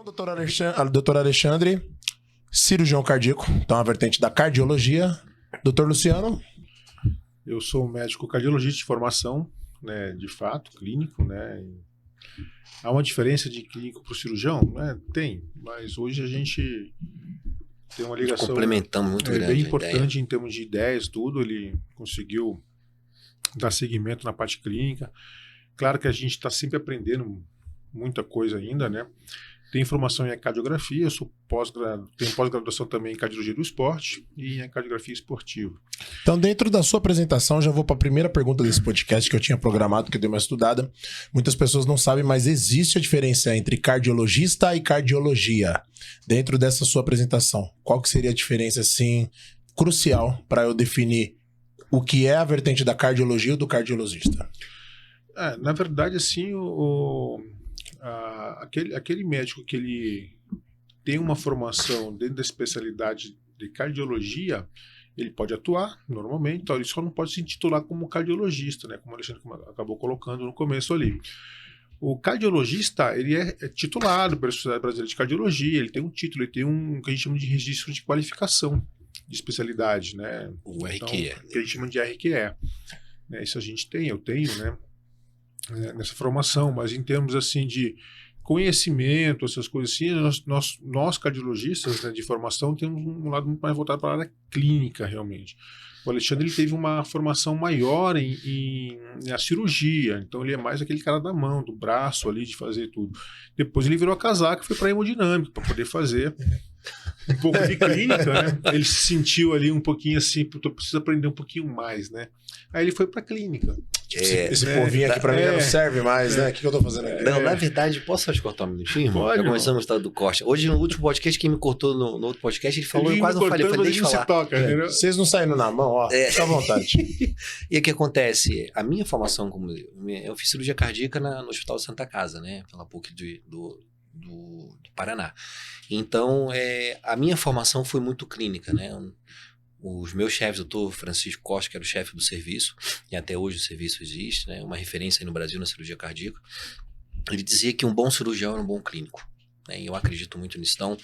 Doutor Alexandre, cirurgião cardíaco, então a vertente da cardiologia. Doutor Luciano? Eu sou médico cardiologista de formação, né, de fato, clínico, né? Há uma diferença de clínico para o cirurgião? Né? Tem, mas hoje a gente tem uma ligação complementamos muito grande, bem importante em termos de ideias, tudo. Ele conseguiu dar seguimento na parte clínica. Claro que a gente está sempre aprendendo muita coisa ainda, né? Tenho formação em cardiografia, eu sou tenho pós-graduação também em cardiologia do esporte e em cardiografia esportiva. Então, dentro da sua apresentação, já vou para a primeira pergunta desse podcast que eu tinha programado, que eu dei uma estudada. Muitas pessoas não sabem, mas existe a diferença entre cardiologista e cardiologia. Dentro dessa sua apresentação, qual que seria a diferença, assim, crucial para eu definir o que é a vertente da cardiologia ou do cardiologista? Na verdade, assim, aquele médico que ele tem uma formação dentro da especialidade de cardiologia, ele pode atuar normalmente, então ele só não pode se intitular como cardiologista, né, como o Alexandre acabou colocando no começo ali. O cardiologista, ele é titulado pela Sociedade Brasileira de Cardiologia, ele tem um título, ele tem um que a gente chama de registro de qualificação de especialidade, né? O RQE. Então, que a gente chama de RQE. Né, isso a gente tem, eu tenho, né? Nessa formação, mas em termos assim de conhecimento, essas coisas assim, nós cardiologistas, né, de formação temos um lado muito mais voltado para a área clínica, realmente. O Alexandre, ele teve uma formação maior em a cirurgia, então ele é mais aquele cara da mão, do braço ali, de fazer tudo. Depois ele virou a casaca e foi para a hemodinâmica, para poder fazer um pouco de clínica, né? Ele se sentiu ali um pouquinho assim, eu preciso aprender um pouquinho mais, né? Aí ele foi para a clínica. Esse povinho aqui pra mim não serve mais, né? O que eu tô fazendo aqui? Não, na verdade, posso só te cortar um minutinho? Pode, já começamos a história do corte. Hoje, no último podcast, quem me cortou no outro podcast, ele falou, eu quase não falei, deixa eu falar. Vocês não saíram na mão, ó, fica à vontade. E o que acontece? A minha formação, eu fiz cirurgia cardíaca no Hospital de Santa Casa, né? Pela PUC do Paraná. Então, a minha formação foi muito clínica, né? Os meus chefes, o doutor Francisco Costa, que era o chefe do serviço, e até hoje o serviço existe, né? Uma referência aí no Brasil na cirurgia cardíaca, ele dizia que um bom cirurgião era um bom clínico. Né? E eu acredito muito nisso. Então,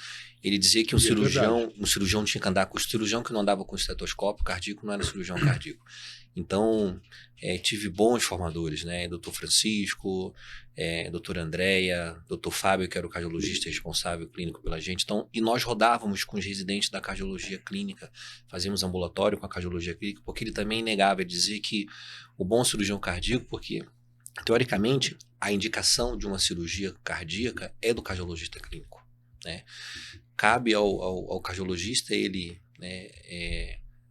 ele dizia que um cirurgião tinha que andar com o cirurgião que não andava com estetoscópio cardíaco, não era cirurgião cardíaco. Então, tive bons formadores, né? Doutor Francisco, doutora Andréia, doutor Fábio, que era o cardiologista responsável clínico pela gente. Então, e nós rodávamos com os residentes da cardiologia clínica, fazíamos ambulatório com a cardiologia clínica, porque ele também negava, dizia que o bom cirurgião cardíaco, porque, teoricamente, a indicação de uma cirurgia cardíaca é do cardiologista clínico, né? Cabe ao cardiologista ele, né,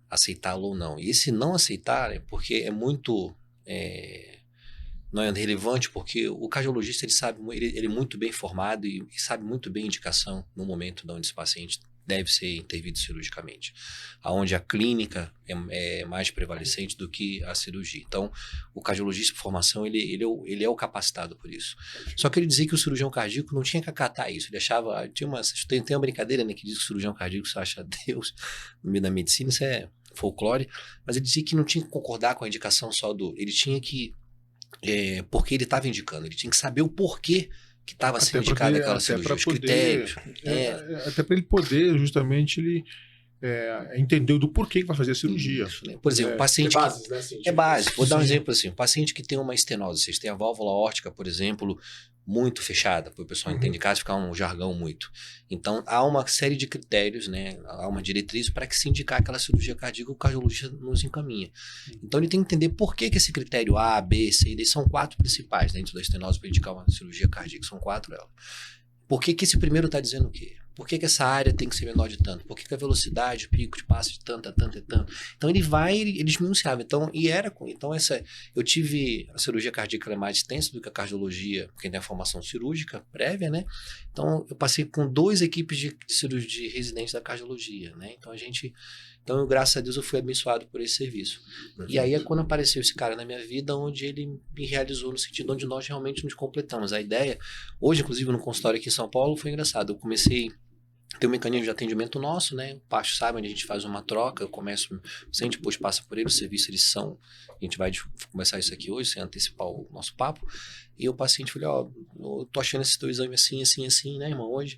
aceitá-lo ou não. E se não aceitar, é porque é muito... não é relevante, porque o cardiologista ele sabe, ele é muito bem formado e sabe muito bem a indicação no momento onde esse paciente deve ser intervido cirurgicamente, aonde a clínica é mais prevalecente do que a cirurgia. Então, o cardiologista por formação, ele é o capacitado por isso. Só que ele dizia que o cirurgião cardíaco não tinha que acatar isso. Ele achava... Tem uma brincadeira, né, que diz que o cirurgião cardíaco só acha Deus no meio da medicina, isso é folclore, mas ele dizia que não tinha que concordar com a indicação só ele tinha que... porque ele estava indicando, ele tinha que saber o porquê que estava sendo indicada aquela cirurgia, os critérios. Até para ele poder, justamente, ele entender do porquê que vai fazer a cirurgia. Isso, né? Por exemplo, o paciente... É básico. Vou dar um exemplo assim. O paciente que tem uma estenose, vocês têm a válvula aórtica, por exemplo, muito fechada, para o pessoal entender, caso ficar um jargão muito. Então, há uma série de critérios, né? Há uma diretriz para que se indicar aquela cirurgia cardíaca, o cardiologista nos encaminha. Então, ele tem que entender por que esse critério A, B, C e D são 4 principais dentro da estenose para indicar uma cirurgia cardíaca. São 4 elas. Por que esse primeiro está dizendo o quê? Por que essa área tem que ser menor de tanto? Por que a velocidade, o pico de passo de tanto a tanto e tanto? Então ele desminunciava. Então eu tive a cirurgia cardíaca mais extensa do que a cardiologia, quem tem a formação cirúrgica prévia, né? Então eu passei com 2 equipes de cirurgia de residentes da cardiologia, né? Então, graças a Deus, eu fui abençoado por esse serviço. E aí é quando apareceu esse cara na minha vida, onde ele me realizou no sentido onde nós realmente nos completamos. A ideia, hoje, inclusive, no consultório aqui em São Paulo, foi engraçado. Eu comecei Tem um mecanismo de atendimento nosso, né? O Pacho sabe onde a gente faz uma troca, eu começo, o paciente depois passa por ele, o serviço eles são, a gente vai começar isso aqui hoje, sem antecipar o nosso papo, e o paciente falou, eu tô achando esse teu exame assim, né, irmão, hoje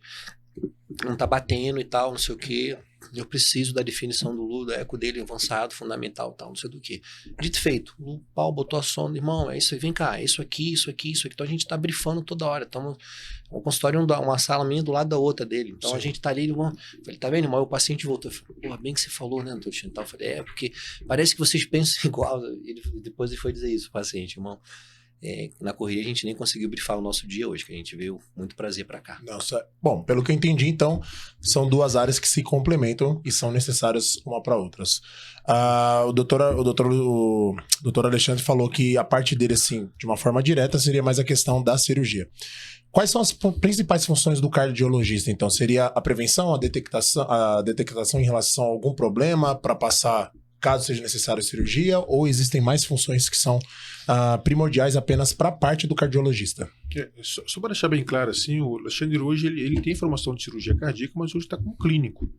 não tá batendo e tal, não sei o que, eu preciso da definição do eco dele avançado, fundamental, tal, não sei do que. Dito e feito, o pau botou a sonda, irmão, é isso aí, vem cá, é isso aqui, então a gente tá brifando toda hora, estamos um consultório, uma sala minha do lado da outra dele, então Sim. A gente tá ali, irmão, falei, tá vendo, irmão, o paciente voltou, eu falei, pô, bem que você falou, né, doutor Chantal, eu falei, porque parece que vocês pensam igual, depois ele foi dizer isso, o paciente, irmão. Na corrida a gente nem conseguiu brifar o nosso dia hoje, que a gente veio muito prazer para cá. Nossa, bom, pelo que eu entendi, então, são duas áreas que se complementam e são necessárias uma para outras. O doutor Alexandre falou que a parte dele, assim, de uma forma direta, seria mais a questão da cirurgia. Quais são as principais funções do cardiologista, então? Seria a prevenção, a detectação em relação a algum problema para passar, caso seja necessário a cirurgia, ou existem mais funções que são primordiais apenas para a parte do cardiologista? Só para deixar bem claro, assim, o Alexandre hoje ele tem formação de cirurgia cardíaca, mas hoje está como clínico.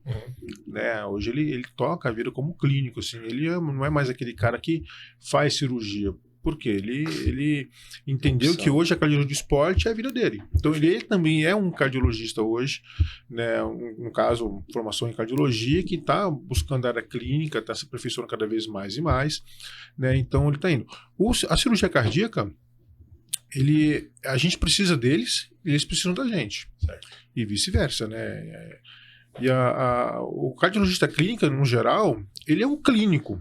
Né? Hoje ele toca a vida como clínico. Assim, ele não é mais aquele cara que faz cirurgia. Por quê? Ele entendeu que hoje a cardiologia do esporte é a vida dele. Então ele também é um cardiologista hoje, né? No caso, formação em cardiologia, que está buscando a área clínica, está se aperfeiçoando cada vez mais e mais, né? Então ele está indo. A cirurgia cardíaca, a gente precisa deles, eles precisam da gente. Certo. E vice-versa, né? E o cardiologista clínico, no geral, ele é um clínico,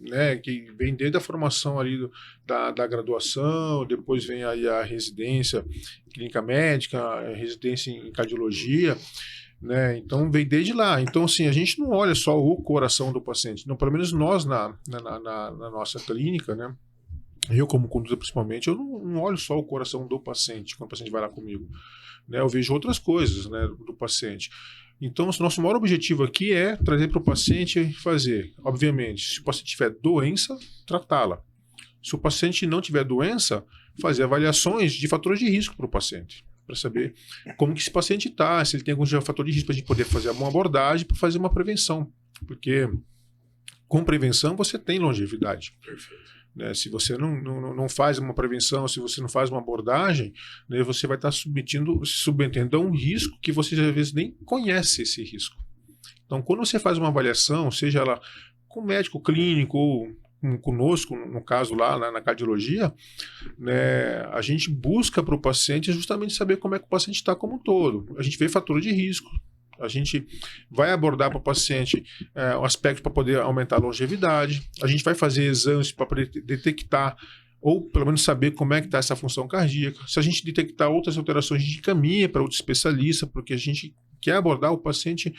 né, que vem desde a formação ali da graduação, depois vem aí a residência clínica médica, a residência em cardiologia, né, então vem desde lá. Então, assim, a gente não olha só o coração do paciente, não, pelo menos nós na nossa clínica, né, eu como condutor principalmente, eu não olho só o coração do paciente, quando o paciente vai lá comigo, né, eu vejo outras coisas, né, do paciente. Então, o nosso maior objetivo aqui é trazer para o paciente fazer, obviamente, se o paciente tiver doença, tratá-la. Se o paciente não tiver doença, fazer avaliações de fatores de risco para o paciente, para saber como que esse paciente está, se ele tem algum fator de risco, para a gente poder fazer uma abordagem para fazer uma prevenção. Porque com prevenção você tem longevidade. Perfeito. Né, se você não faz uma prevenção, se você não faz uma abordagem, né, você vai estar submetendo a um risco que você às vezes nem conhece esse risco. Então, quando você faz uma avaliação, seja ela com médico clínico ou conosco, no caso lá na cardiologia, né, a gente busca para o paciente justamente saber como é que o paciente está como um todo. A gente vê fator de risco. A gente vai abordar para o paciente o aspecto para poder aumentar a longevidade. A gente vai fazer exames para poder detectar, ou pelo menos saber como é que está essa função cardíaca. Se a gente detectar outras alterações, a gente caminha para outro especialista, porque a gente quer abordar o paciente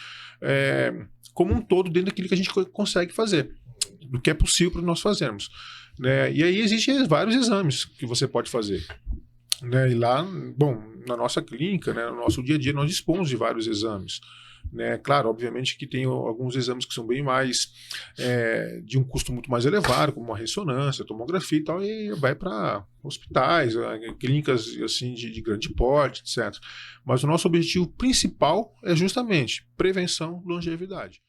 como um todo dentro daquilo que a gente consegue fazer, do que é possível para nós fazermos. Né? E aí existem vários exames que você pode fazer. Né, e lá, bom, na nossa clínica, né, no nosso dia a dia, nós dispomos de vários exames. Né? Claro, obviamente que tem alguns exames que são bem mais, de um custo muito mais elevado, como uma ressonância, tomografia e tal, e vai para hospitais, clínicas assim, de grande porte, etc. Mas o nosso objetivo principal é justamente prevenção, longevidade.